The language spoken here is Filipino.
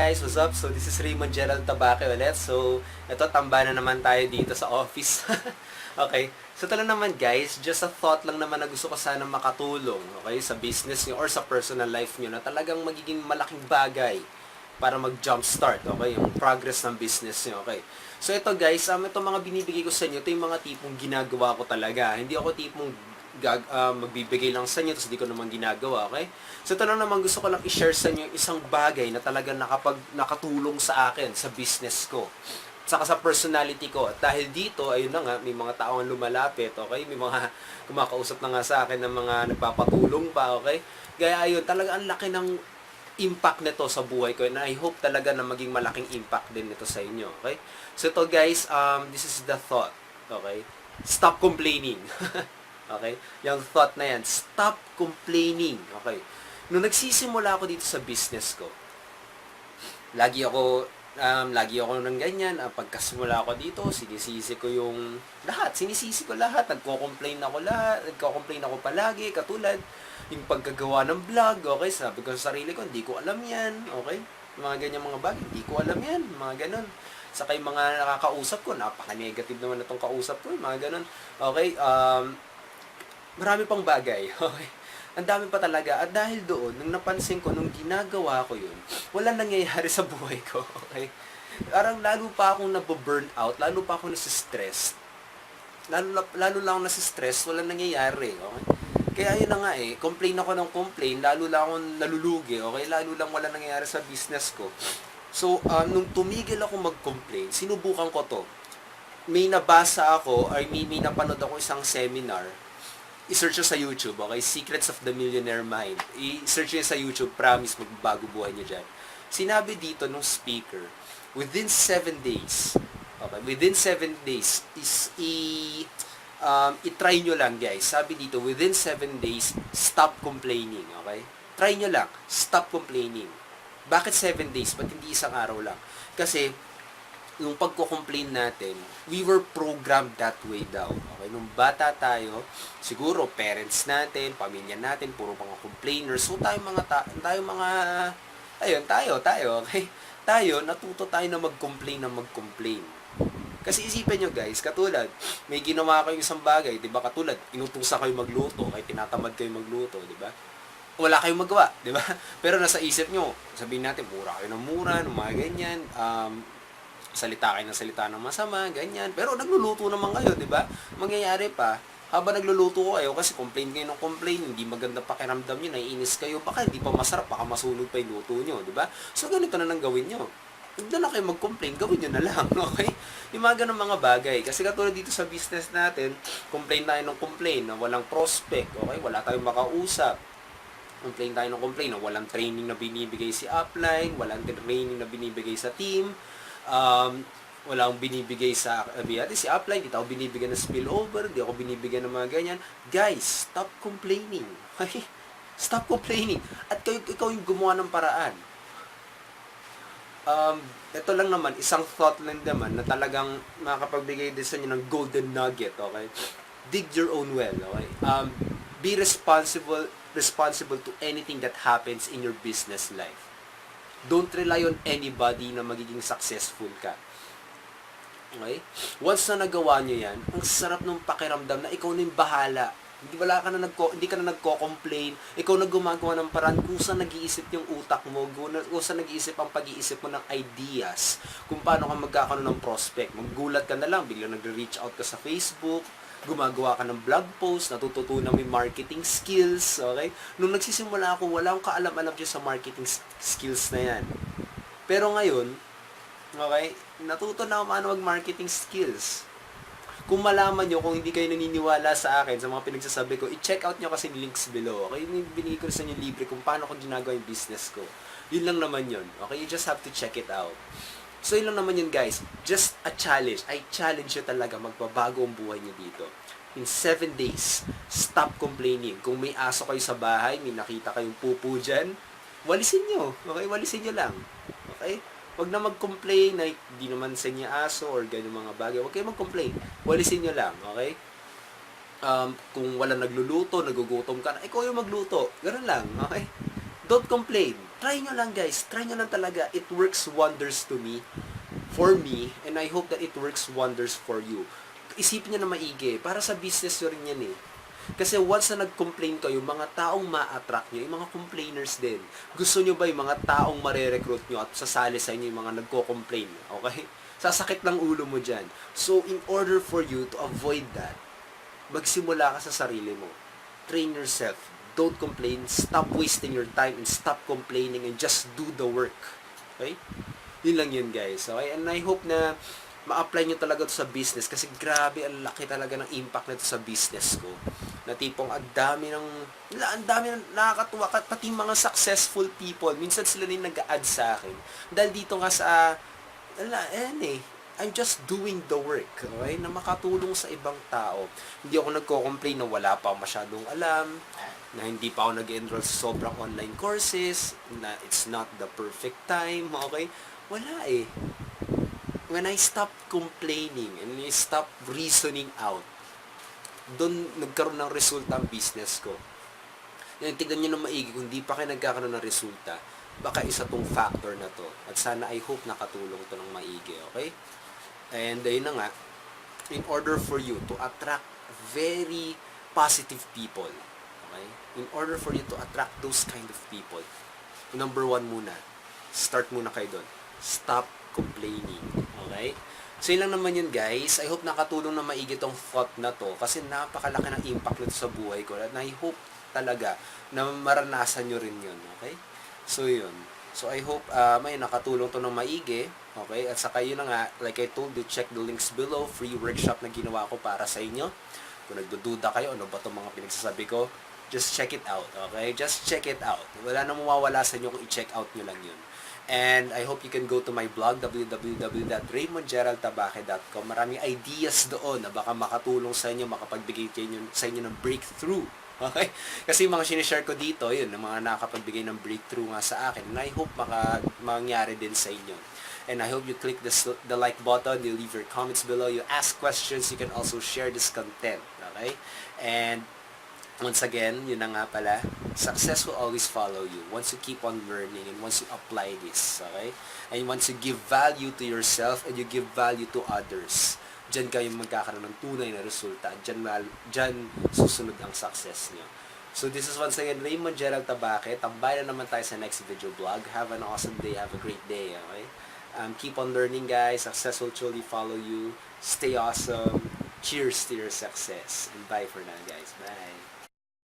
Guys, what's up? So this is Raymond Gerald Tabaque ulit. So ito, tamba na naman tayo dito sa office. Okay, so ito lang naman guys, just a thought lang naman na gusto ko sana makatulong, okay, sa business nyo or sa personal life nyo na talagang magiging malaking bagay para mag-jump start, okay, yung progress ng business nyo, okay. So ito guys, ito mga binibigay ko sa inyo, ito yung mga tipong ginagawa ko talaga. Hindi ako tipong magbibigay lang sa inyo tapos di ko naman ginagawa, okay? So ito lang naman, gusto ko lang i-share sa inyo isang bagay na talagang nakatulong sa akin sa business ko saka sa personality ko. At dahil dito, ayun na nga, may mga taong lumalapit, okay? May mga kumakausap na nga sa akin ng mga nagpapatulong pa, okay? Kaya ayun, talaga ang laki ng impact nito sa buhay ko, and I hope talaga na maging malaking impact din nito sa inyo, okay? So ito guys, this is the thought, okay? Stop complaining. Okay? Yung thought na yan, stop complaining, okay? Nung nagsisimula ako dito sa business ko, lagi ako ng ganyan. Pagkasimula ako dito, sinisisi ko yung lahat. Sinisisi ko lahat. Nagko-complain ako palagi. Katulad, yung pagkagawa ng vlog, okay? Sabi ko sa sarili ko, hindi ko alam yan, okay? Mga ganyang mga bagay, hindi ko alam yan. Mga ganon. Saka yung mga nakakausap ko, napaka-negative naman na itong kausap ko, mga ganon. Okay? Marami pang bagay, okay? Ang dami pa talaga. At dahil doon, nung napansin ko, nung ginagawa ko yun, walang nangyayari sa buhay ko, okay? Parang lalo pa akong nababurn out, lalo pa akong nasistress. Lalo lang akong nasistress, walang nangyayari, okay? Kaya yun na nga complain ako ng complain, lalo lang akong nalulugi, okay? Lalo lang walang nangyayari sa business ko. So, nung tumigil ako mag-complain, sinubukan ko to. May nabasa ako, or may napanood ako isang seminar. I-search nyo sa YouTube, okay? Secrets of the Millionaire Mind. I-search nyo sa YouTube, promise, magbabago buhay nyo dyan. Sinabi dito nung speaker, within 7 days, okay, within 7 days, i-try nyo lang, guys. Sabi dito, within 7 days, stop complaining, okay? Try nyo lang, stop complaining. Bakit 7 days? Ba't hindi isang araw lang? Kasi, yung pagko-complain natin, we were programmed that way daw. Okay? Nung bata tayo, siguro parents natin, pamilya natin, puro mga complainers. So tayo, okay? Tayo, natuto tayo na mag-complain. Kasi isipin nyo guys, katulad, may ginawa kayo isang bagay, di ba? Katulad, inutusan kayo magluto, kaya tinatamad kayo magluto, di ba? Wala kayong magawa, di ba? Pero nasa isip nyo, sabihin natin, mura kayo ng mura, ng mga ganyan, salita kayo ng salita ng masama, ganyan. Pero nagluluto naman kayo, di ba? Mangyayari pa, habang nagluluto kayo, kasi complain kayo ng complain, hindi maganda pakiramdam nyo, naiinis kayo, baka hindi pa masarap, baka masunog pa yung luto nyo, di ba? So, ganito na nang gawin nyo. Huwag na kayo mag-complain, gawin nyo na lang, okay? Yung mga ganun mga bagay. Kasi katulad dito sa business natin, complain tayo ng complain na walang prospect, okay? Wala tayong makausap. Complain tayo ng complain na walang training na binibigay si upline, walang training na binibigay sa team, walang binibigay sa si upline, di ako binibigyan ng spillover, di ako binibigyan ng mga ganyan. Guys, stop complaining. Okay? Stop complaining. At ikaw yung gumawa ng paraan. Ito lang naman, isang thought lang naman na talagang makapagbigay din sa inyo ng golden nugget, okay? Dig your own well, okay? Be responsible to anything that happens in your business life. Don't rely on anybody na magiging successful ka. Okay? Once na nagawa nyo yan, ang sarap ng pakiramdam na ikaw na yung bahala. Hindi ka na nagko-complain. Ikaw na gumagawa ng paraan kung saan nag-iisip yung utak mo, kung saan nag-iisip ang pag-iisip mo ng ideas, kung paano ka magkakaroon ng prospect. Maggulat ka na lang, biglang nagre-reach out ka sa Facebook, gumagawa ka ng blog post, natututunan mo yung marketing skills, okay? Nung nagsisimula ako, wala akong kaalam-alam dyan sa marketing skills na yan. Pero ngayon, okay, natuto na ako paano mag-marketing skills. Kung malaman nyo, kung hindi kayo naniniwala sa akin, sa mga pinagsasabi ko, i-check out nyo kasi yung links below, okay? Binigay ko sa inyo libre kung paano ko ginagawa yung business ko. Yun lang naman yun, okay? You just have to check it out. So, yun lang naman yun guys. Just a challenge. I challenge you talaga. Magbabago ang buhay nyo dito. In 7 days, stop complaining. Kung may aso kayo sa bahay, may nakita kayong pupu dyan, walisin nyo. Okay? Walisin nyo lang. Okay? Huwag na mag-complain na hindi naman sa inyo aso or ganyan mga bagay. Huwag kayo mag-complain. Walisin nyo lang. Okay? Kung wala nagluluto, nagugutom ka na, ikaw yung magluto. Ganun lang. Okay? Don't complain. Try nyo lang guys, try nyo lang talaga. It works wonders to me, for me, and I hope that it works wonders for you. Isipin nyo na maigi, para sa business nyo rin yan eh. Kasi once na nag-complain kayo, mga taong ma-attract nyo, yung mga complainers din. Gusto nyo ba yung mga taong mare-recruit nyo at sasali sa inyo yung mga nagko-complain? Okay? Sasakit ng ulo mo dyan. So, in order for you to avoid that, magsimula ka sa sarili mo. Train yourself. Don't complain. Stop wasting your time and stop complaining and just do the work. Okay? Yun lang yun guys. Okay? And I hope na ma-apply nyo talaga to sa business kasi grabe ang laki talaga ng impact nito sa business ko. Na tipong ang dami ng nakakatuwa, pati mga successful people, minsan sila din nag-a-add sa akin. Dahil dito nga sa, I'm just doing the work, okay? Na makatulong sa ibang tao. Hindi ako nagko-complain na wala pa ako masyadong alam, na hindi pa ako nag-enroll sa sobrang online courses, na it's not the perfect time, okay? Wala eh. When I stop complaining and I stop reasoning out, doon nagkaroon ng resulta ang business ko. Yan, tignan nyo na maigi, kung di pa kayo nagkakaroon ng resulta, baka isa tong factor na to. At sana I hope nakatulong to ng maigi, okay? And ayun na nga, in order for you to attract very positive people, okay? In order for you to attract those kind of people, number one muna, start muna kayo doon. Stop complaining, okay? So yun lang naman yun guys. I hope nakatulong na maigi tong thought na to kasi napakalaki ng impact nito sa buhay ko at I hope talaga na maranasan nyo rin yun, okay? So yun. So I hope may nakatulong to ng maigi, okay? At saka yun na nga, like I told you, check the links below, free workshop na ginawa ko para sa inyo. Kung nagdududa kayo, ano ba itong mga pinagsasabi ko, just check it out, okay? Just check it out. Wala na mawawala sa inyo kung i-check out nyo lang yun. And I hope you can go to my blog, www.raymondgeraldtabaque.com. Maraming ideas doon na baka makatulong sa inyo, makapagbigay sa inyo ng breakthrough. Okay? Kasi yung mga sinishare ko dito, yun, yung mga nakapagbigay ng breakthrough nga sa akin. And I hope mangyari din sa inyo. And I hope you click the like button, you leave your comments below, you ask questions, you can also share this content. Okay? And once again, yun na nga pala, success will always follow you once you keep on learning and once you apply this, okay? And once you give value to yourself and you give value to others, dyan kayo magkakaroon ng tunay na resulta. Dyan susunod ang success nyo. So this is once again Raymond Gerald Tabaque. Tambay na naman tayo sa next video vlog. Have an awesome day. Have a great day, okay? Keep on learning, guys. Success will truly follow you. Stay awesome. Cheers to your success. And bye for now, guys. Bye.